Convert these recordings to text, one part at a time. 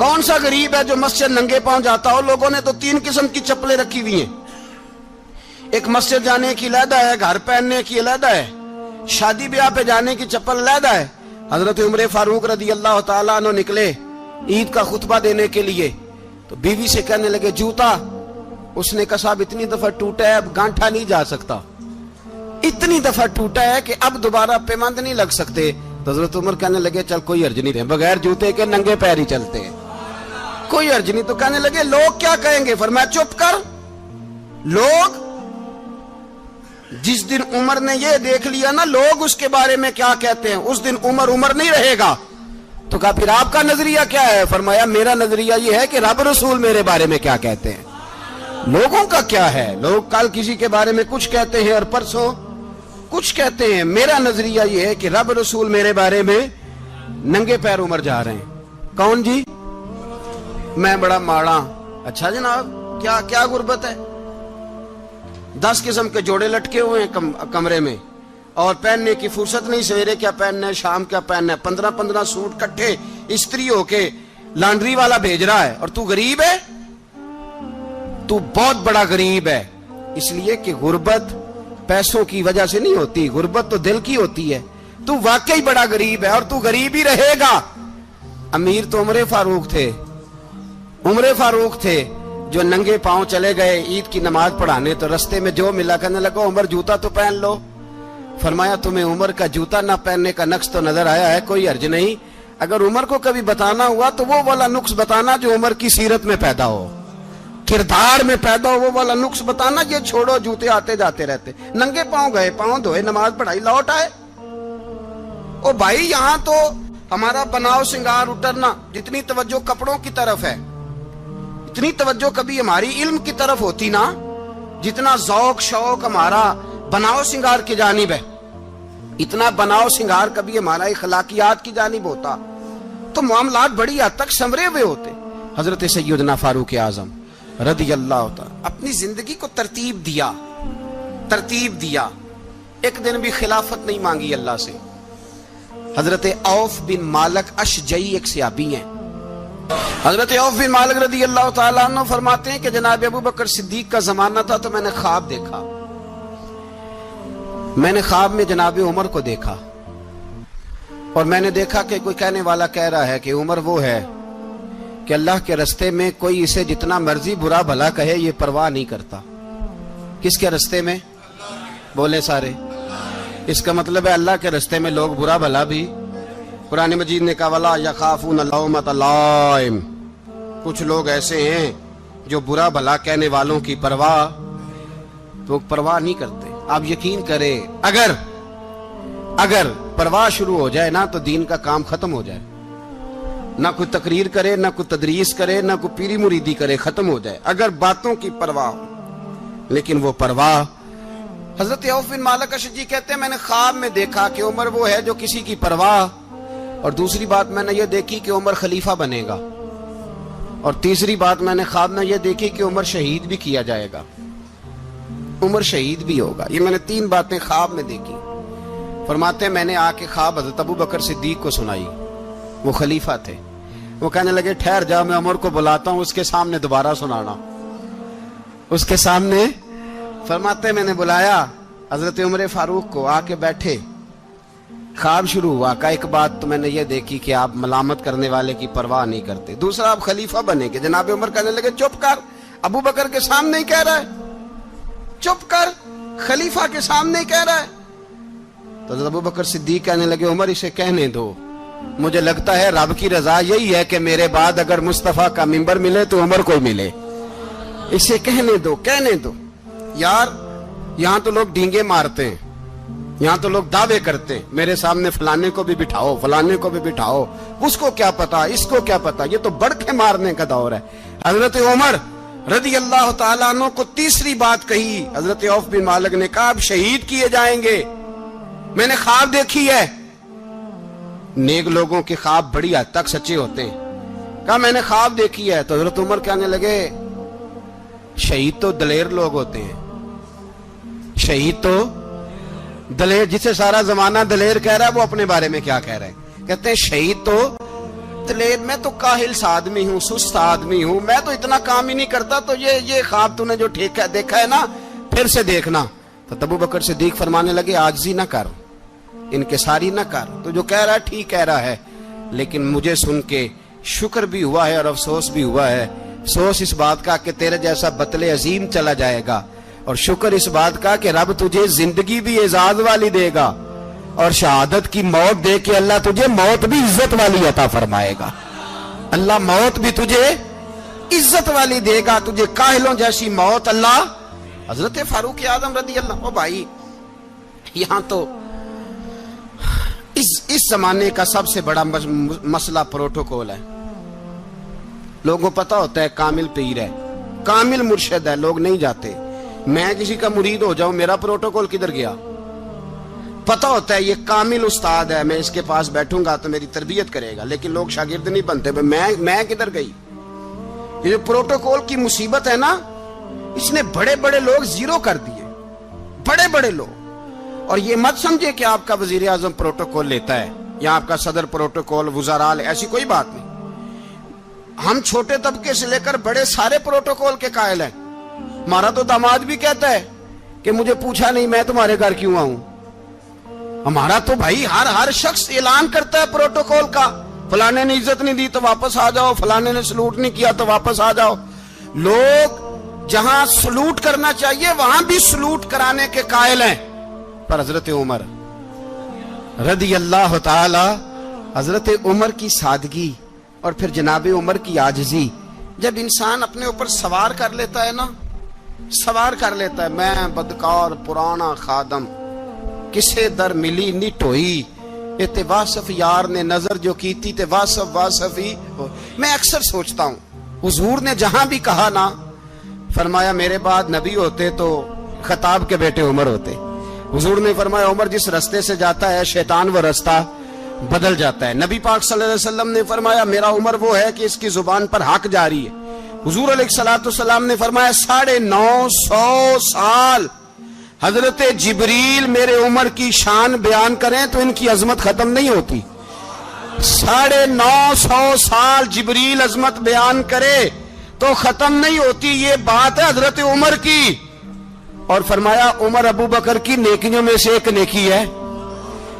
کون سا غریب ہے جو مسجد ننگے پاؤں جاتا ہو؟ لوگوں نے تو 3 قسم کی چپلیں رکھی ہوئی ہیں. ایک مسجد جانے کی علیحدہ ہے، گھر پہننے کی علیحدہ ہے، شادی بیاہ پہ جانے کی چپل علیحدہ ہے. حضرت عمر فاروق رضی اللہ تعالیٰ عنہ نکلے عید کا خطبہ دینے کے لیے تو بیوی سے کہنے لگے جوتا. اس نے کہا صاحب اتنی دفعہ ٹوٹا ہے، اب گانٹھا نہیں جا سکتا، اتنی دفعہ ٹوٹا ہے کہ اب دوبارہ پیمند نہیں لگ سکتے. تو حضرت عمر کہنے لگے چل کوئی حرج نہیں رہے، بغیر جوتے کے ننگے پیر ہی چلتے ہیں، کوئی حرج نہیں. تو کہنے لگے لوگ کیا کہیں گے؟ فرمایا چپ کر. لوگ جس دن عمر نے یہ دیکھ لیا نا لوگ اس کے بارے میں کیا کہتے ہیں، اس دن عمر نہیں رہے گا. تو کہا پھر آپ کا نظریہ کیا ہے؟ فرمایا میرا نظریہ یہ ہے کہ رب رسول میرے بارے میں کیا کہتے ہیں. لوگوں کا کیا ہے؟ لوگ کل کسی کے بارے میں کچھ کہتے ہیں اور پرسوں کچھ کہتے ہیں. میرا نظریہ یہ ہے کہ رب رسول میرے بارے میں ننگے پیر عمر جا رہے ہیں. کون جی؟ میں بڑا ماڑا. اچھا جناب کیا کیا غربت ہے؟ 10 قسم کے جوڑے لٹکے ہوئے ہیں کمرے میں اور پہننے کی فرصت نہیں. سویرے کیا پہننا ہے، شام کیا پہننا ہے، 15 سوٹ کٹھے استری ہو کے لانڈری والا بھیج رہا ہے اور تو غریب ہے. تو بہت بڑا غریب ہے. اس لیے کہ غربت پیسوں کی وجہ سے نہیں ہوتی، غربت تو دل کی ہوتی ہے. تو واقعی بڑا غریب ہے اور تو غریب ہی رہے گا. امیر تو عمر فاروق تھے، عمر فاروق تھے جو ننگے پاؤں چلے گئے عید کی نماز پڑھانے. تو رستے میں جو ملا کہنے لگا عمر جوتا تو پہن لو. فرمایا تمہیں عمر کا جوتا نہ پہننے کا نقص تو نظر آیا ہے، کوئی حرج نہیں. اگر عمر کو کبھی بتانا ہوا تو وہ والا نقص بتانا جو عمر کی سیرت میں پیدا ہو، کردار میں پیدا ہو، وہ والا نقص بتانا. یہ چھوڑو جوتے آتے جاتے رہتے. ننگے پاؤں گئے، پاؤں دھوئے، نماز پڑھائی، لوٹ آئے. او بھائی یہاں تو ہمارا بناؤ سنگار اترنا، جتنی توجہ کپڑوں کی طرف ہے اتنی توجہ کبھی ہماری علم کی طرف ہوتی نا، جتنا ذوق شوق ہمارا بناؤ سنگار کی جانب ہے، اتنا بناؤ سنگار کبھی ہمارا اخلاقیات کی جانب ہوتا تو معاملات بڑی حد تک سنورے ہوئے ہوتے. حضرت سیدنا فاروق اعظم رضی اللہ تعالی اپنی زندگی کو ترتیب دیا. ایک دن بھی خلافت نہیں مانگی اللہ سے. حضرت عوف بن مالک اشجعی ایک صحابی ہیں. حضرت عوف بن مالک رضی اللہ تعالیٰ عنہ فرماتے ہیں کہ جناب ابو بکر صدیق کا زمانہ تھا تو میں نے خواب دیکھا. میں نے خواب میں جناب عمر کو دیکھا اور میں نے دیکھا کہ کوئی کہنے والا کہہ رہا ہے کہ عمر وہ ہے کہ اللہ کے رستے میں کوئی اسے جتنا مرضی برا بھلا کہے یہ پرواہ نہیں کرتا. کس کے رستے میں؟ بولے سارے. اس کا مطلب ہے اللہ کے رستے میں لوگ برا بھلا بھی. قرآن مجید نے کہا وَلَا يَخَافُونَ لَوْمَةَ لَائِمٍ. کچھ لوگ ایسے ہیں جو برا بھلا کہنے والوں کی پرواہ نہیں کرتے. آپ یقین کریں اگر پرواہ شروع ہو جائے نا تو دین کا کام ختم ہو جائے. نہ کوئی تقریر کرے، نہ کوئی تدریس کرے، نہ کوئی پیری مریدی کرے، ختم ہو جائے اگر باتوں کی پرواہ ہو. لیکن وہ پرواہ. حضرت عوف بن مالک اشجعی کہتے ہیں میں نے خواب میں دیکھا کہ عمر وہ ہے جو کسی کی پرواہ. اور دوسری بات میں نے یہ دیکھی کہ عمر خلیفہ بنے گا. اور تیسری بات میں نے خواب میں یہ دیکھی کہ عمر شہید بھی کیا جائے گا، عمر شہید بھی ہوگا. یہ میں نے 3 باتیں خواب میں دیکھی. فرماتے ہیں میں نے آ کے خواب حضرت ابو بکر صدیق کو سنائی. وہ خلیفہ تھے. وہ کہنے لگے ٹھہر جا، میں عمر کو بلاتا ہوں، اس کے سامنے دوبارہ سنانا. اس کے سامنے. فرماتے ہیں میں نے بلایا حضرت عمر فاروق کو، آ کے بیٹھے. خواب شروع ہوا. کا ایک بات تو میں نے یہ دیکھی کہ آپ ملامت کرنے والے کی پرواہ نہیں کرتے. دوسرا آپ خلیفہ بنے گے. جناب عمر کہنے لگے چپ کر، ابو بکر کے سامنے ہی کہہ رہا ہے، چپ کر، خلیفہ کے سامنے ہی کہہ رہا ہے. تو ابو بکر صدیق کہنے لگے عمر اسے کہنے دو، مجھے لگتا ہے رب کی رضا یہی ہے کہ میرے بعد اگر مصطفیٰ کا منبر ملے تو عمر کو ملے. اسے کہنے دو. یار یہاں تو لوگ ڈینگے مارتے ہیں، یہاں تو لوگ دعوے کرتے ہیں میرے سامنے فلانے کو بھی بٹھاؤ، فلانے کو بھی بٹھاؤ، اس کو کیا پتا، اس کو کیا پتا. یہ تو بڑھ کے مارنے کا دور ہے. حضرت عمر رضی اللہ تعالیٰ عنہ کو تیسری بات کہی. حضرت عوف بن مالک نے کہا اب شہید کیے جائیں گے. میں نے خواب دیکھی ہے. نیک لوگوں کے خواب بڑی حد تک سچے ہوتے ہیں. کہا میں نے خواب دیکھی ہے. تو حضرت عمر کہنے لگے شہید تو دلیر لوگ ہوتے ہیں، شہید تو دلیر، جسے سارا زمانہ دلیر کہہ رہا ہے وہ اپنے بارے میں کیا کہہ رہے ہیں؟ کہتے ہیں شہید تو پتلے، میں تو کاہل سا آدمی ہوں، سست آدمی ہوں، میں تو اتنا کام ہی نہیں کرتا، تو یہ خواب تو نے جو دیکھا ہے نا پھر سے دیکھنا۔ تو ابو بکر صدیق فرمانے لگے عاجزی نہ کر، انکساری نہ کر، تو جو کہہ رہا ہے ٹھیک کہہ رہا ہے، لیکن مجھے سن کے شکر بھی ہوا ہے اور افسوس بھی ہوا ہے۔ افسوس اس بات کا کہ تیرے جیسا بطل عظیم چلا جائے گا، اور شکر اس بات کا کہ رب تجھے زندگی بھی اعزاز والی دے گا، اور شہادت کی موت دے کے اللہ تجھے موت بھی عزت والی عطا فرمائے گا۔ اللہ موت بھی تجھے عزت والی دے گا، تجھے کاہلوں جیسی موت اللہ۔ حضرت فاروق اعظم رضی اللہ، او بھائی یہاں تو اس زمانے کا سب سے بڑا مسئلہ پروٹوکول ہے۔ لوگوں پتہ ہوتا ہے کامل پیر ہے، کامل مرشد ہے، لوگ نہیں جاتے۔ میں کسی کا مرید ہو جاؤں، میرا پروٹوکول کدھر گیا؟ پتہ ہوتا ہے یہ کامل استاد ہے، میں اس کے پاس بیٹھوں گا تو میری تربیت کرے گا، لیکن لوگ شاگرد نہیں بنتے۔ میں کدھر گئی؟ یہ جو پروٹوکول کی مصیبت ہے نا، اس نے بڑے بڑے لوگ زیرو کر دیے، بڑے بڑے لوگ۔ اور یہ مت سمجھے کہ آپ کا وزیر اعظم پروٹوکول لیتا ہے یا آپ کا صدر پروٹوکول، وزراء، ایسی کوئی بات نہیں۔ ہم چھوٹے طبقے سے لے کر بڑے سارے پروٹوکول کے قائل ہیں۔ ہمارا تو داماد بھی کہتا ہے کہ مجھے پوچھا نہیں میں تمہارے گھر کیوں آؤں۔ ہمارا تو بھائی ہر شخص اعلان کرتا ہے پروٹوکول کا، فلانے نے عزت نہیں دی تو واپس آ جاؤ، فلانے نے سلوٹ نہیں کیا تو واپس آ جاؤ۔ لوگ جہاں سلوٹ کرنا چاہیے وہاں بھی سلوٹ کرانے کے قائل ہیں۔ پر حضرت عمر رضی اللہ تعالی، حضرت عمر کی سادگی اور پھر جناب عمر کی عاجزی، جب انسان اپنے اوپر سوار کر لیتا ہے نا، سوار کر لیتا ہے، میں بدکار پرانا خادم، کسے در ملی نٹ ہوئی، تے واصف یار نے نظر جو کی تھی تے واصف ہی ہو۔ میں اکثر سوچتا ہوں حضور نے جہاں بھی کہا نا، فرمایا میرے بعد نبی ہوتے تو خطاب کے بیٹے عمر ہوتے۔ حضور نے فرمایا عمر جس رستے سے جاتا ہے شیطان وہ رستہ بدل جاتا ہے۔ نبی پاک صلی اللہ علیہ وسلم نے فرمایا میرا عمر وہ ہے کہ اس کی زبان پر حق جاری ہے۔ حضور علیہ الصلوۃ نے فرمایا 950 سال حضرت جبریل میرے عمر کی شان بیان کریں تو ان کی عظمت ختم نہیں ہوتی۔ 950 سال جبریل عظمت بیان کرے تو ختم نہیں ہوتی۔ یہ بات ہے حضرت عمر کی، اور فرمایا عمر ابو بکر کی نیکیوں میں سے ایک نیکی ہے۔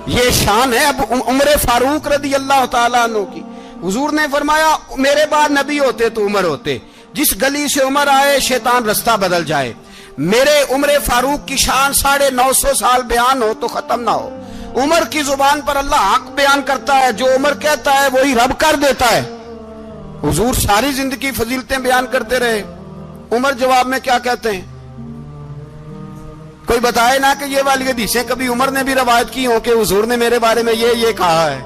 یہ شان ہے اب عمر فاروق رضی اللہ تعالیٰ عنہ کی۔ حضور نے فرمایا میرے بعد نبی ہوتے تو عمر ہوتے، جس گلی سے عمر آئے شیطان رستہ بدل جائے۔ میرے عمر فاروق کی شان 950 سال بیان ہو تو ختم نہ ہو۔ عمر کی زبان پر اللہ حق بیان کرتا ہے، جو عمر کہتا ہے وہی رب کر دیتا ہے۔ حضور ساری زندگی فضیلتیں بیان کرتے رہے، عمر جواب میں کیا کہتے ہیں؟ کوئی بتائے نا کہ یہ والی حدیثیں کبھی عمر نے بھی روایت کی ہوں کہ حضور نے میرے بارے میں یہ کہا ہے۔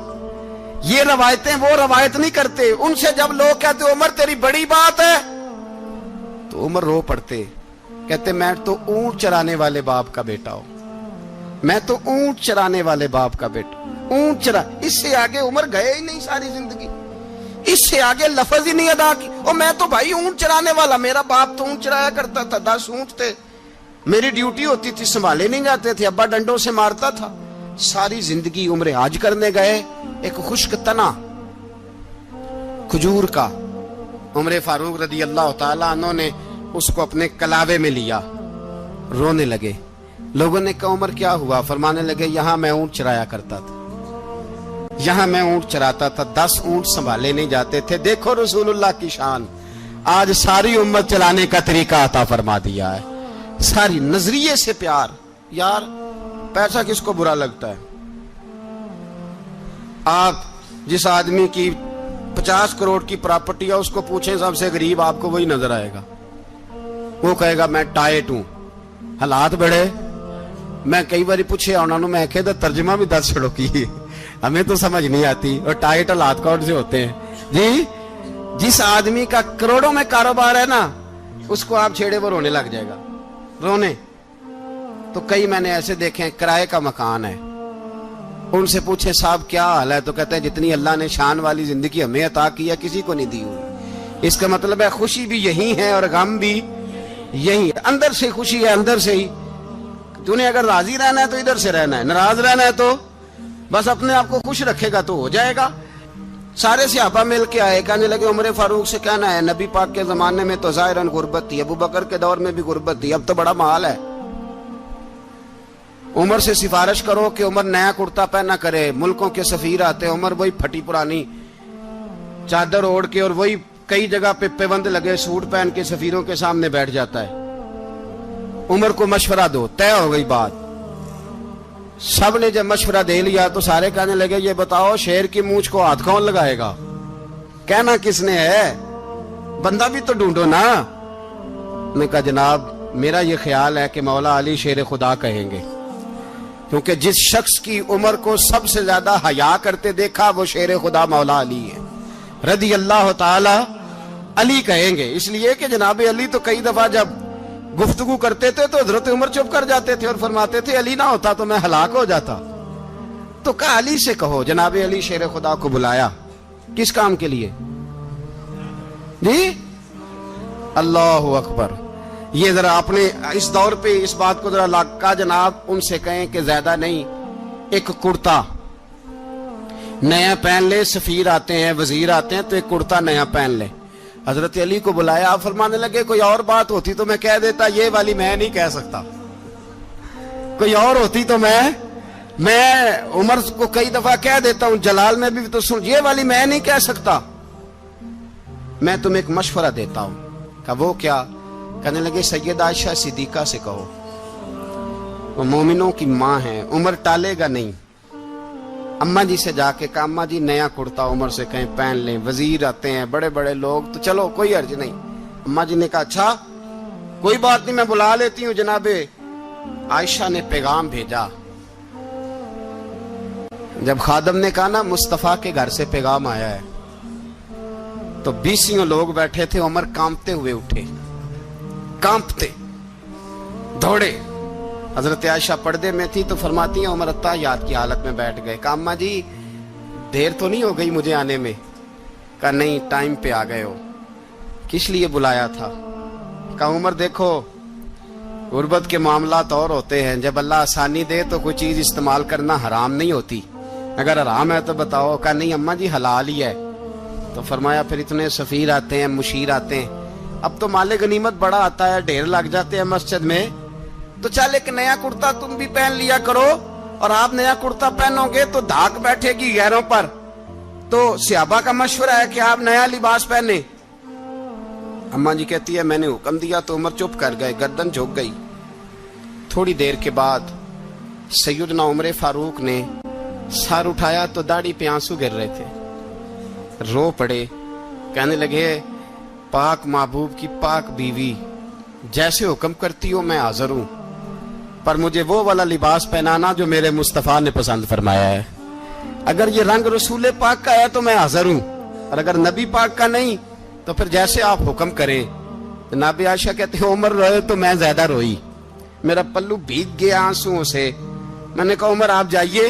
یہ روایتیں وہ روایت نہیں کرتے۔ ان سے جب لوگ کہتے عمر تیری بڑی بات ہے تو عمر رو پڑتے، کہتے میں تو اونٹ چرانے والے باپ کا بیٹا ہوں، میں تو اونٹ چرانے والے باپ کا بیٹا، اونٹ چرا۔ اس سے آگے عمر گئے ہی نہیں ساری زندگی، اس سے آگے لفظ ہی نہیں ادا کی۔ اور میں تو بھائی اونٹ چرانے والا، میرا باپ تو اونٹ چرایا کرتا تھا، 10 اونٹ تھے، میری ڈیوٹی ہوتی تھی، سنبھالے نہیں جاتے تھے، ابا ڈنڈوں سے مارتا تھا۔ ساری زندگی عمر حج کرنے گئے، ایک خشک تنا کھجور کا عمر فاروق رضی اللہ تعالیٰ عنہ نے اس کو اپنے کلاوے میں لیا، رونے لگے۔ لوگوں نے کہا عمر کیا ہوا؟ فرمانے لگے یہاں میں اونٹ چرایا کرتا تھا، یہاں میں اونٹ چراتا تھا، 10 اونٹ سنبھالے نہیں جاتے تھے۔ دیکھو رسول اللہ کی شان، آج ساری امت چلانے کا طریقہ عطا فرما دیا ہے۔ ساری نظریے سے پیار۔ یار پیسہ کس کو برا لگتا ہے؟ آپ جس آدمی کی 50 کروڑ کی پراپرٹی ہے اس کو پوچھیں سب سے غریب، آپ کو وہی نظر آئے گا۔ وہ کہے گا میں ٹائٹ ہوں، حالات بڑے۔ میں کئی باری پوچھے انہوں نے، میں کہتا ترجمہ بھی 10 چھڑوں کی، ہمیں تو سمجھ نہیں آتی، اور ٹائٹ حالات کون سے ہوتے ہیں جی؟ جس آدمی کا کروڑوں میں کاروبار ہے نا، اس کو آپ چھیڑے وہ رونے لگ جائے گا، رونے۔ تو کئی میں نے ایسے دیکھے کرائے کا مکان ہے، ان سے پوچھے صاحب کیا حال ہے، تو کہتے ہیں جتنی اللہ نے شان والی زندگی ہمیں عطا کی ہے کسی کو نہیں دی ہوئی۔ اس کا مطلب ہے خوشی بھی یہی ہے اور غم بھی یہی ہے، اندر سے خوشی ہے، اندر سے ہی۔ تو نے اگر راضی رہنا ہے تو ادھر سے رہنا ہے، ناراض رہنا ہے تو بس اپنے آپ کو خوش رکھے گا تو ہو جائے گا۔ سارے صحابہ مل کے آئے، کہنے لگے عمر فاروق سے کہنا ہے نبی پاک کے زمانے میں تو ظاہراً غربت تھی، ابو بکر کے دور میں بھی غربت تھی، اب تو بڑا مال ہے، عمر سے سفارش کرو کہ عمر نیا کرتا پہنا کرے۔ ملکوں کے سفیر آتے، عمر وہی پھٹی پرانی چادر اوڑھ کے اور وہی کئی جگہ پہ پیوند لگے سوٹ پہن کے سفیروں کے سامنے بیٹھ جاتا ہے۔ عمر کو مشورہ دو، طے ہو گئی بات۔ سب نے جب مشورہ دے لیا تو سارے کہنے لگے یہ بتاؤ شیر کی مونچھ کو ہاتھ کون لگائے گا؟ کہنا کس نے ہے؟ بندہ بھی تو ڈھونڈو نا۔ نے کہا جناب میرا یہ خیال ہے کہ مولا علی شیر خدا کہیں گے، کیونکہ جس شخص کی عمر کو سب سے زیادہ حیا کرتے دیکھا وہ شیر خدا مولا علی ہے رضی اللہ تعالی علی کہیں گے۔ اس لیے کہ جناب علی تو کئی دفعہ جب گفتگو کرتے تھے تو حضرت عمر چپ کر جاتے تھے اور فرماتے تھے علی نہ ہوتا تو میں ہلاک ہو جاتا۔ تو کہا علی سے کہو۔ جناب علی شیر خدا کو بلایا، کس کام کے لیے؟ جی اللہ اکبر۔ یہ ذرا اپنے اس دور پہ اس بات کو ذرا لاکا جناب ان سے کہیں کہ زیادہ نہیں، ایک کرتا نیا پہن لے، سفیر آتے ہیں وزیر آتے ہیں تو ایک کرتا نیا پہن لے۔ حضرت علی کو بلایا، آپ فرمانے لگے کوئی اور بات ہوتی تو میں کہہ دیتا، یہ والی میں نہیں کہہ سکتا، کوئی اور ہوتی تو میں عمر کو کئی دفعہ کہہ دیتا ہوں، جلال میں بھی تو سن، یہ والی میں نہیں کہہ سکتا، میں تمہیں ایک مشورہ دیتا ہوں۔ کہا وہ کیا؟ کہنے لگے سید عائشہ صدیقہ سے کہو، وہ مومنوں کی ماں ہیں، عمر ٹالے گا نہیں۔ اماں جی سے جا کے کہا اماں جی نیا کرتا عمر سے کہیں پہن لیں، وزیر آتے ہیں بڑے بڑے لوگ تو چلو کوئی حرج نہیں۔ اماں جی نے کہا اچھا کوئی بات نہیں میں بلا لیتی ہوں۔ جناب عائشہ نے پیغام بھیجا، جب خادم نے کہا نا مصطفیٰ کے گھر سے پیغام آیا ہے تو 20 لوگ بیٹھے تھے، عمر کانپتے ہوئے اٹھے، کانپتے دوڑے۔ حضرت عائشہ پردے میں تھی تو فرماتی ہیں عمر اتحیات کی حالت میں بیٹھ گئے۔ کہا اماں جی دیر تو نہیں ہو گئی مجھے آنے میں؟ کہا نہیں ٹائم پہ آ گئے ہو۔ کس لیے بلایا تھا؟ کہا عمر دیکھو غربت کے معاملات اور ہوتے ہیں، جب اللہ آسانی دے تو کوئی چیز استعمال کرنا حرام نہیں ہوتی، اگر حرام ہے تو بتاؤ۔ کہا نہیں اماں جی حلال ہی ہے۔ تو فرمایا پھر اتنے سفیر آتے ہیں مشیر آتے ہیں، اب تو مال غنیمت بڑا آتا ہے، ڈھیر لگ جاتے ہیں مسجد میں، تو چل ایک نیا کرتا تم بھی پہن لیا کرو، اور آپ نیا کرتا پہنو گے تو دھاک بیٹھے گی غیروں پر۔ تو صحابہ کا مشورہ ہے کہ آپ نیا لباس پہنے۔ اماں جی کہتی ہے میں نے حکم دیا تو عمر چپ کر گئے، گردن جھک گئی۔ تھوڑی دیر کے بعد سیدنا عمر فاروق نے سر اٹھایا تو داڑھی پہ آنسو گر رہے تھے، رو پڑے، کہنے لگے پاک محبوب کی پاک بیوی جیسے حکم کرتی ہو میں حاضر ہوں، پر مجھے وہ والا لباس پہنانا جو میرے مصطفیٰ نے پسند فرمایا ہے، اگر یہ رنگ رسول پاک کا ہے تو میں حاضر ہوں، اور اگر نبی پاک کا نہیں تو پھر جیسے آپ حکم کریں۔ جناب عائشہ کہتے ہیں عمر روئے تو میں زیادہ روئی، میرا پلو بھیگ گیا آنسوؤں سے۔ میں نے کہا عمر آپ جائیے۔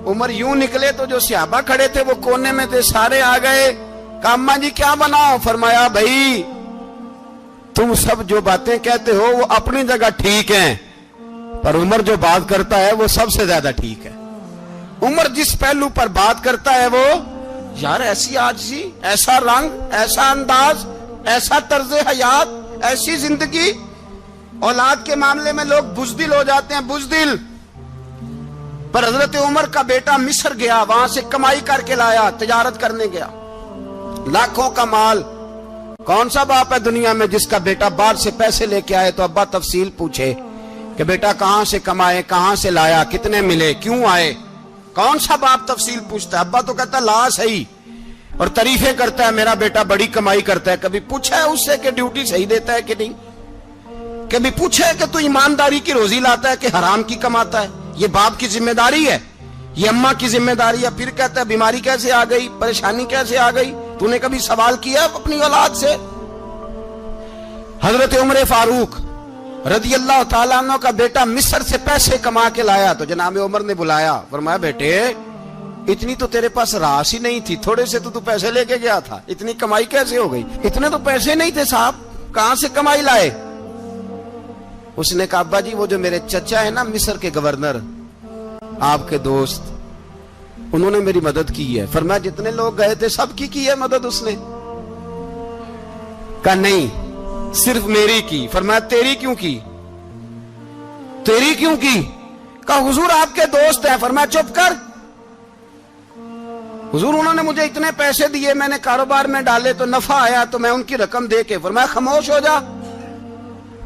عمر یوں نکلے تو جو صحابہ کھڑے تھے وہ کونے میں تھے، سارے آ گئے۔ کہا اماں جی کیا بناؤ؟ فرمایا بھائی تم سب جو باتیں کہتے ہو وہ اپنی جگہ ٹھیک ہیں، پر عمر جو بات کرتا ہے وہ سب سے زیادہ ٹھیک ہے۔ عمر جس پہلو پر بات کرتا ہے وہ یار ایسی عاجزی، ایسا رنگ، ایسا انداز، ایسا طرز حیات، ایسی زندگی۔ اولاد کے معاملے میں لوگ بزدل ہو جاتے ہیں، بزدل، پر حضرت عمر کا بیٹا مصر گیا، وہاں سے کمائی کر کے لایا، تجارت کرنے گیا، لاکھوں کا مال۔ کون سا باپ ہے دنیا میں جس کا بیٹا باہر سے پیسے لے کے آئے تو ابا تفصیل پوچھے کہ بیٹا کہاں سے کمائے، کہاں سے لایا، کتنے ملے، کیوں آئے؟ کون سا باپ تفصیل پوچھتا ہے؟ ابا تو کہتا ہے لا صحیح، اور تعریفیں کرتا ہے میرا بیٹا بڑی کمائی کرتا ہے۔ کبھی پوچھا ہے اس سے کہ ڈیوٹی صحیح دیتا ہے کہ نہیں؟ کبھی پوچھا ہے کہ تو ایمانداری کی روزی لاتا ہے کہ حرام کی کماتا ہے؟ یہ باپ کی ذمہ داری ہے، یہ اماں کی ذمہ داری ہے۔ پھر کہتا ہے بیماری کیسے آ گئی، پریشانی کیسے آ گئی؟ تو نے کبھی سوال کیا اپنی اولاد سے؟ حضرت عمر فاروق رضی اللہ تعالیٰ عنہ کا بیٹا مصر سے پیسے کما کے لایا تو جناب عمر نے بلایا، فرمایا بیٹے اتنی تو تیرے پاس راس ہی نہیں تھی، تھوڑے سے تو پیسے لے کے گیا تھا، اتنی کمائی کیسے ہو گئی؟ اتنے تو پیسے نہیں تھے صاحب، کہاں سے کمائی لائے؟ اس نے کہا ابا جی وہ جو میرے چچا ہے نا مصر کے گورنر، آپ کے دوست، انہوں نے میری مدد کی ہے. فرمایا جتنے لوگ گئے تھے سب کی ہے مدد اس نے؟ کہا نہیں صرف میری کی. فرمایا تیری کیوں کی؟ تیری کیوں کی؟ کہا حضور آپ کے دوست ہیں. فرمایا چپ کر حضور انہوں نے مجھے اتنے پیسے دیے, میں نے کاروبار میں ڈالے تو نفع آیا تو میں ان کی رقم دے کے. فرمایا خاموش ہو جا,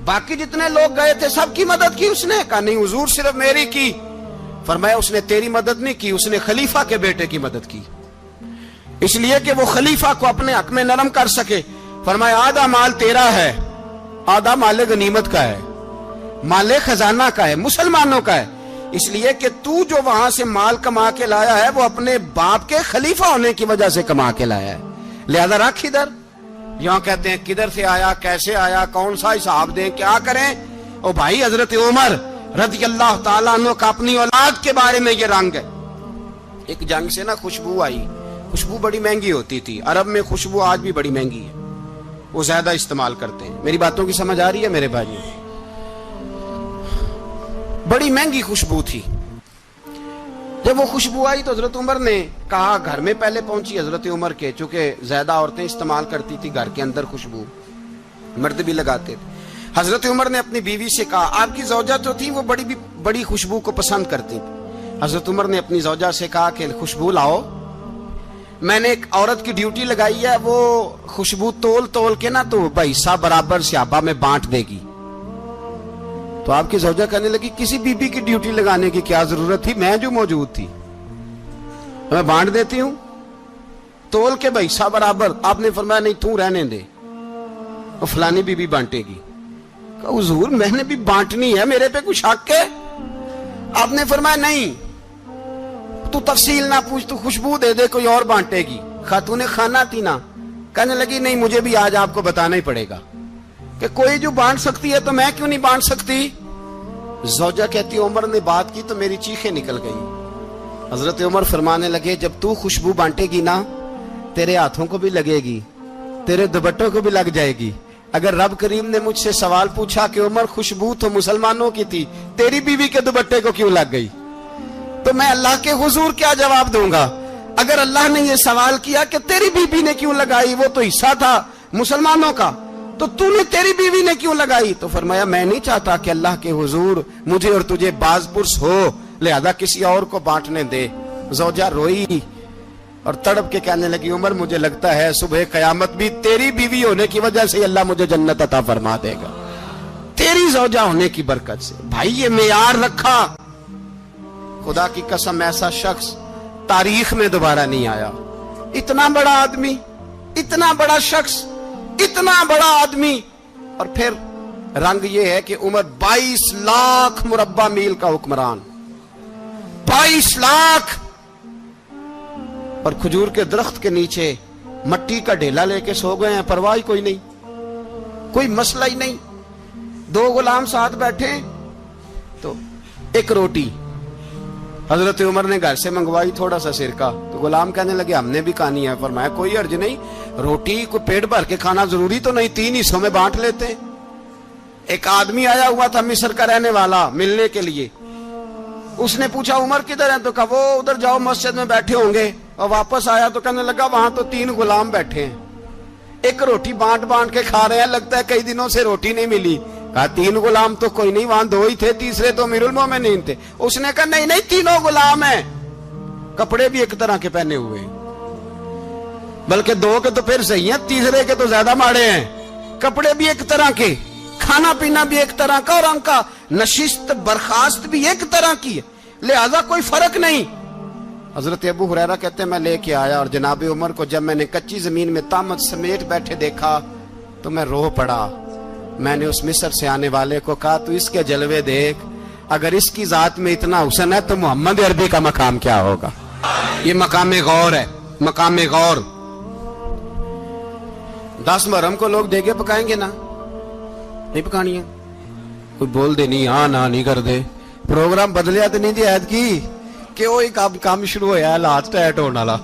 باقی جتنے لوگ گئے تھے سب کی مدد کی اس نے؟ کہا نہیں حضور صرف میری کی. فرمایا اس نے تیری مدد نہیں کی, اس نے خلیفہ کے بیٹے کی مدد کی, اس لیے کہ وہ خلیفہ کو اپنے حق میں نرم کر سکے. فرمایا آدھا مال تیرا ہے, آدھا مال غنیمت کا ہے, مال خزانہ کا ہے, مسلمانوں کا ہے, اس لیے کہ تو جو وہاں سے مال کما کے لایا ہے وہ اپنے باپ کے خلیفہ ہونے کی وجہ سے کما کے لایا ہے, لہذا رکھ ادھر. یہاں کہتے ہیں کدھر سے آیا, کیسے آیا, کون سا حساب دیں, کیا کریں؟ او بھائی حضرت عمر رضی اللہ تعالیٰ عنہ کا اپنی اولاد کے بارے میں یہ رنگ ہے. ایک جنگ سے نا خوشبو آئی, خوشبو بڑی مہنگی ہوتی تھی, عرب میں خوشبو آج بھی بڑی مہنگی ہے, وہ زیادہ استعمال کرتے ہیں. میری باتوں کی سمجھ آ رہی ہے میرے بھائی؟ بڑی مہنگی خوشبو تھی. جب وہ خوشبو آئی تو حضرت عمر نے کہا, گھر میں پہلے پہنچی حضرت عمر کے, چونکہ زیادہ عورتیں استعمال کرتی تھی گھر کے اندر خوشبو, مرد بھی لگاتے تھے. حضرت عمر نے اپنی بیوی سے کہا, آپ کی زوجہ تو تھی وہ بڑی خوشبو کو پسند کرتی تھی. حضرت عمر نے اپنی زوجہ سے کہا کہ خوشبو لاؤ, میں نے ایک عورت کی ڈیوٹی لگائی ہے, وہ خوشبو تول کے نا تو حصہ برابر صحابہ میں بانٹ دے گی. تو آپ کی زوجہ کہنے لگی کسی بی بی کی ڈیوٹی لگانے کی کیا ضرورت تھی, میں جو موجود تھی میں بانٹ دیتی ہوں تول کے حصہ برابر. آپ نے فرمایا نہیں تو رہنے دے, اور فلانی بی بی بانٹے گی. کہا حضور میں نے بھی بانٹنی ہے, میرے پہ کچھ حق ہے؟ آپ نے فرمایا نہیں تو تفصیل نہ پوچھ, تو خوشبو دے دے, کوئی اور بانٹے گی. خاتون خانہ تھی نا, کہنے لگی نہیں مجھے بھی آج آپ کو بتانا ہی پڑے گا کہ کوئی جو بانٹ سکتی ہے تو میں کیوں نہیں بانٹ سکتی. زوجہ کہتی عمر نے بات کی تو میری چیخیں نکل گئی. حضرت عمر فرمانے لگے جب تو خوشبو بانٹے گی نا تیرے ہاتھوں کو بھی لگے گی, تیرے دوپٹوں کو بھی لگ جائے گی. اگر رب کریم نے مجھ سے سوال پوچھا کہ عمر خوشبو تو مسلمانوں کی تھی, تیری بیوی کے دوپٹے کو کیوں لگ گئی, تو میں اللہ کے حضور کیا جواب دوں گا؟ اگر اللہ نے یہ سوال کیا کہ تیری بیوی نے کیوں لگائی, وہ تو حصہ تھا مسلمانوں کا, تو نے تیری بیوی نے کیوں لگائی؟ تو فرمایا میں نہیں چاہتا کہ اللہ کے حضور مجھے اور تجھے باز پرس ہو, لہذا کسی اور کو بانٹنے دے. زوجہ روئی اور تڑپ کے کہنے لگی عمر مجھے لگتا ہے صبح قیامت بھی تیری بیوی ہونے کی وجہ سے اللہ مجھے جنت عطا فرما دے گا, تیری زوجہ ہونے کی برکت سے. بھائی یہ معیار رکھا, خدا کی قسم ایسا شخص تاریخ میں دوبارہ نہیں آیا. اتنا بڑا آدمی, اتنا بڑا شخص, اتنا بڑا آدمی, اور پھر رنگ یہ ہے کہ عمر 22 لاکھ مربع میل کا حکمران, 22 لاکھ, اور کھجور کے درخت کے نیچے مٹی کا ڈھیلا لے کے سو گئے ہیں, پرواہ کوئی نہیں, کوئی مسئلہ ہی نہیں. 2 غلام ساتھ بیٹھے تو ایک روٹی حضرت عمر نے گھر سے منگوائی, تھوڑا سا سرکہ, تو غلام کہنے لگے ہم نے بھی کھانی ہے. فرمایا کوئی حرج نہیں, روٹی کو پیٹ بھر کے کھانا ضروری تو نہیں, 3 حصوں میں بانٹ لیتے. ایک آدمی آیا ہوا تھا مصر کا رہنے والا ملنے کے لیے, اس نے پوچھا عمر کدھر ہیں, تو کہا وہ ادھر جاؤ مسجد میں بیٹھے ہوں گے. اور واپس آیا تو کہنے لگا وہاں تو 3 غلام بیٹھے ہیں, ایک روٹی بانٹ کے کھا رہے ہیں, لگتا ہے کئی دنوں سے روٹی نہیں ملی. کہا 3 غلام تو کوئی نہیں, وہاں 2 ہی تھے, تیسرے تو امیر المومنین تھے. اس نے کہا نہیں 3 غلام ہیں, کپڑے بھی ایک طرح کے پہنے ہوئے, بلکہ 2 کے تو پھر صحیح ہیں, تیسرے کے تو زیادہ ماڑے ہیں. کپڑے بھی ایک طرح کے, کھانا پینا بھی ایک طرح کا, اور ان کا نشست برخاست بھی ایک طرح کی ہے, لہذا کوئی فرق نہیں. حضرت ابو ہریرہ کہتے ہیں میں لے کے آیا, اور جناب عمر کو جب میں نے کچی زمین میں تامت سمیٹ بیٹھے دیکھا تو میں رو پڑا. میں نے اس مصر سے آنے والے کو کہا تو اس کے جلوے دیکھ, اگر اس کی ذات میں اتنا حسن ہے تو محمد عربی کا مقام کیا ہوگا. یہ مقام غور ہے, مقام غور. 10 محرم کو لوگ دیگے پکائیں گے نا, نہیں پکانی ہے, کوئی بول دے نہیں, ہاں نہ نہیں کر دے, پروگرام بدلیا تو نہیں دی عید کی کہ وہ ایک کام شروع ہویا ہے لاسٹ ٹائٹ ہونے والا.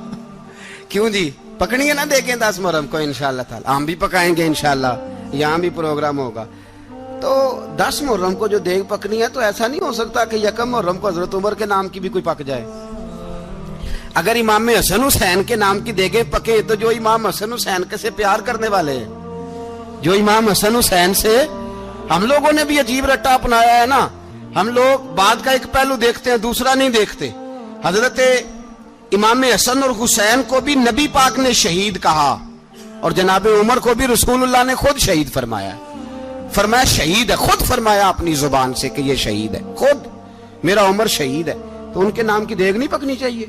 کیوں جی پکنی ہے نا دیکھیں 10 محرم کو انشاءاللہ تعالی, ہم بھی پکائیں گے انشاءاللہ, یہاں بھی پروگرام ہوگا. تو 10 محرم کو جو دیگ پکنی ہے تو ایسا نہیں ہو سکتا کہ 1 محرم کو حضرت عمر کے نام کی بھی کوئی پک جائے. اگر امام حسن حسین کے نام کی دیگیں پکے تو جو امام حسن حسین کے سے پیار کرنے والے ہیں، جو امام حسن حسین سے، ہم لوگوں نے بھی عجیب رٹا اپنایا ہے نا، ہم لوگ بات کا ایک پہلو دیکھتے ہیں دوسرا نہیں دیکھتے۔ حضرت امام حسن اور حسین کو بھی نبی پاک نے شہید کہا، اور جناب عمر کو بھی رسول اللہ نے خود شہید فرمایا، فرمایا شہید ہے، خود فرمایا اپنی زبان سے کہ یہ شہید ہے، خود میرا عمر شہید ہے۔ تو ان کے نام کی دیگ نہیں پکنی چاہیے،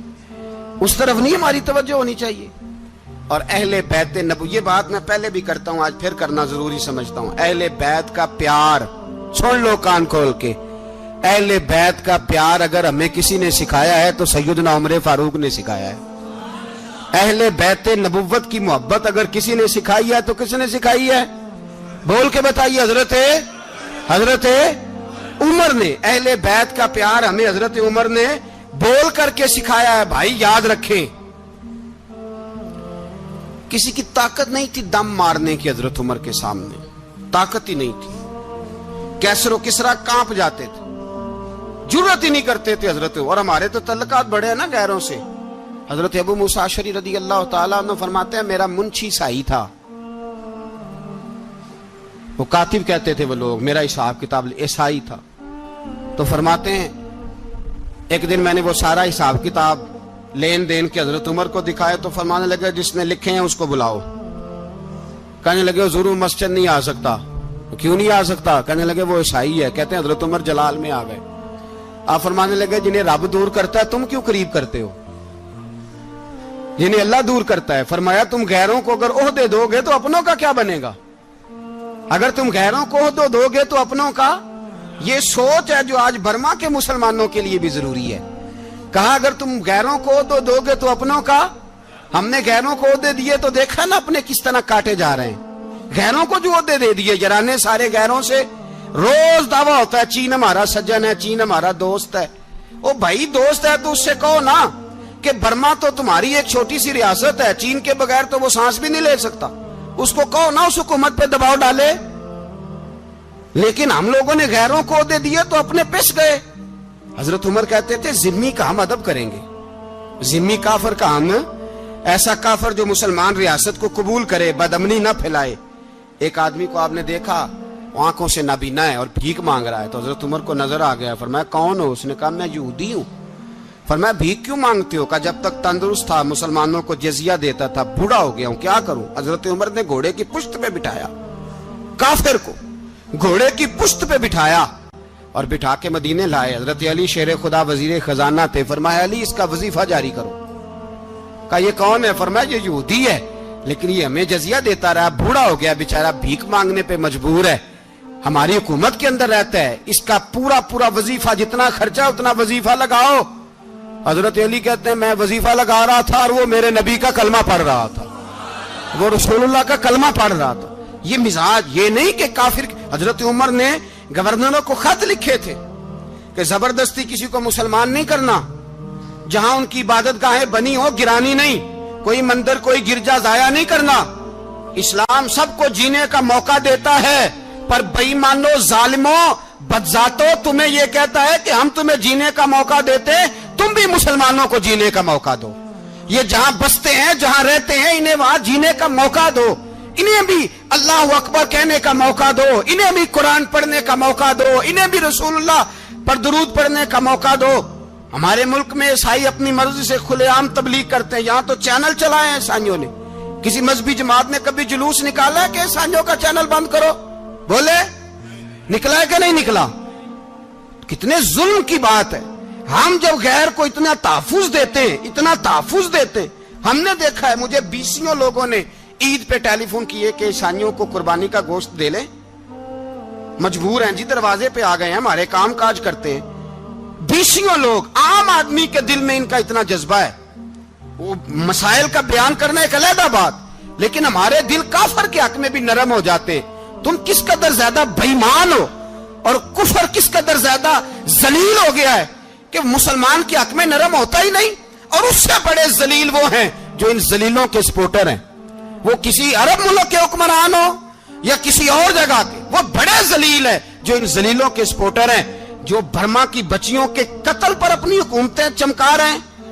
اس طرف نہیں ہماری توجہ ہونی چاہیے۔ اور اہل بیت نبوی، یہ بات میں پہلے بھی کرتا ہوں، آج پھر کرنا ضروری سمجھتا ہوں، اہل بیت کا پیار، سن لو کان کھول کے، اہل بیت کا پیار اگر ہمیں کسی نے سکھایا ہے تو سیدنا عمر فاروق نے سکھایا ہے۔ اہل بیت نبوت کی محبت اگر کسی نے سکھائی ہے تو کس نے سکھائی ہے؟ بول کے بتائیے، حضرت عمر نے۔ اہل بیت کا پیار ہمیں حضرت عمر نے بول کر کے سکھایا ہے۔ بھائی یاد رکھیں، کسی کی طاقت نہیں تھی دم مارنے کی حضرت عمر کے سامنے، طاقت ہی نہیں تھی، کیسر و کسرا کانپ جاتے تھے، جرأت ہی نہیں کرتے تھے حضرت۔ اور ہمارے تو تعلقات بڑے ہیں نا غیروں سے۔ حضرت ابو موسیٰ اشعری رضی اللہ تعالیٰ عنہ فرماتے ہیں میرا منشی سائی تھا، وہ کاتب کہتے تھے وہ لوگ، میرا حساب کتاب عیسائی تھا۔ تو فرماتے ہیں ایک دن میں نے وہ سارا حساب کتاب لین دین کے حضرت عمر کو دکھائے تو فرمانے لگے جس نے لکھے ہیں اس کو بلاؤ۔ کہنے لگے حضور مسجد نہیں آ سکتا۔ کیوں نہیں آ سکتا؟ کہنے لگے وہ عیسائی ہے۔ کہتے ہیں حضرت عمر جلال میں آ گئے۔ آپ فرمانے لگے جنہیں رب دور کرتا ہے تم کیوں قریب کرتے ہو؟ جنہیں اللہ دور کرتا ہے۔ فرمایا تم غیروں کو اگر عہدے دو گے تو اپنوں کا کیا بنے گا؟ اگر تم غیروں کو عہدے دو گے تو اپنوں کا۔ یہ سوچ ہے جو آج برما کے مسلمانوں کے لیے بھی ضروری ہے۔ کہا اگر تم غیروں کو عہدے دو گے تو اپنوں کا۔ ہم نے غیروں کو عہدے دیے تو دیکھا نا اپنے کس طرح کاٹے جا رہے ہیں۔ غیروں کو جو عہدے دے دیے، یرانے سارے غیروں سے روز دعویٰ ہوتا ہے چین ہمارا سجن ہے، چین ہمارا دوست ہے۔ او بھائی دوست ہے تو اس سے کہو نا کہ برما تو تمہاری ایک چھوٹی سی ریاست ہے، چین کے بغیر تو وہ سانس بھی نہیں لے سکتا، اس کو کہو نا اس حکومت پہ دباؤ ڈالے۔ لیکن ہم لوگوں نے غیروں کو عہدے دیے تو اپنے پس گئے۔ حضرت عمر کہتے تھے ذمی کا ہم ادب کریں گے، ذمی کافر کا ہم، ایسا کافر جو مسلمان ریاست کو قبول کرے، بدامنی نہ پھیلائے۔ ایک آدمی کو آپ نے دیکھا آنکھوں سے نابینا ہے اور بھیک مانگ رہا ہے، تو حضرت عمر کو نظر آ گیا، فرمایا کون ہو؟ اس نے کہا میں یہودی ہوں۔ فرمایا بھیک کیوں مانگتے ہو؟ کہا جب تک تندرست تھا مسلمانوں کو جزیہ دیتا تھا، بوڑھا ہو گیا ہوں کیا کروں؟ حضرت عمر نے گھوڑے کی پشت پہ بٹھایا، کافر کو گھوڑے کی پشت پہ بٹھایا اور بٹھا کے مدینے لائے۔ حضرت علی شیر خدا وزیر خزانہ تھے، فرمایا علی اس کا وظیفہ جاری کرو۔ کہا یہ کون ہے؟ فرمایا یہ یہودی ہے لیکن یہ ہمیں جزیہ دیتا رہا، بوڑھا ہو گیا بیچارہ، بھیک مانگنے پہ مجبور ہے، ہماری حکومت کے اندر رہتا ہے، اس کا پورا وظیفہ جتنا خرچہ اتنا وظیفہ لگاؤ۔ حضرت علی کہتے ہیں میں وظیفہ لگا رہا تھا اور وہ میرے نبی کا کلمہ پڑھ رہا تھا، وہ رسول اللہ کا کلمہ پڑھ رہا تھا۔ یہ مزاج، یہ نہیں کہ کافر۔ حضرت عمر نے گورنروں کو خط لکھے تھے کہ زبردستی کسی کو مسلمان نہیں کرنا، جہاں ان کی عبادت گاہیں بنی ہو گرانی نہیں، کوئی مندر کوئی گرجا ضائع نہیں کرنا۔ اسلام سب کو جینے کا موقع دیتا ہے، پر بے ایمانو ظالموں بدذاتوں تمہیں یہ کہتا ہے کہ ہم تمہیں جینے کا موقع دیتے، تم بھی مسلمانوں کو جینے کا موقع دو۔ یہ جہاں بستے ہیں جہاں رہتے ہیں انہیں وہاں جینے کا موقع دو، انہیں بھی اللہ اکبر کہنے کا موقع دو، انہیں بھی قرآن پڑھنے کا موقع دو، انہیں بھی رسول اللہ پر درود پڑھنے کا موقع دو۔ ہمارے ملک میں عیسائی اپنی مرضی سے کھلے عام تبلیغ کرتے ہیں، یہاں تو چینل چلائے ہیں عیسائیوں نے۔ کسی مذہبی جماعت نے کبھی جلوس نکالا ہے کہ عیسائیوں کا چینل بند کرو؟ بولے نکلا ہے کہ نہیں نکلا؟ کتنے ظلم کی بات ہے۔ ہم جب غیر کو اتنا تحفظ دیتے ہیں، اتنا تحفظ دیتے ہیں، ہم نے دیکھا ہے، مجھے بیسیوں لوگوں نے عید پہ ٹیلی فون کیے کہ عیسائیوں کو قربانی کا گوشت دے لیں، مجبور ہیں جی، دروازے پہ آ گئے ہیں، ہمارے کام کاج کرتے ہیں۔ بیسیوں لوگ، عام آدمی کے دل میں ان کا اتنا جذبہ ہے، وہ مسائل کا بیان کرنا ایک علیحدہ بات، لیکن ہمارے دل کافر کے حق میں بھی نرم ہو جاتے ہیں۔ تم کس قدر زیادہ بے ایمان ہو اور کفر کس قدر زیادہ ذلیل ہو گیا ہے کہ مسلمان کے حق میں نرم ہوتا ہی نہیں، اور اس سے بڑے ذلیل وہ ہیں جو ان ذلیلوں کے سپورٹر ہیں، وہ کسی عرب ملک کے حکمران ہو یا کسی اور جگہ کے، وہ بڑے ذلیل ہیں جو ان ذلیلوں کے سپورٹر ہیں، جو برما کی بچیوں کے قتل پر اپنی حکومتیں چمکا رہے ہیں،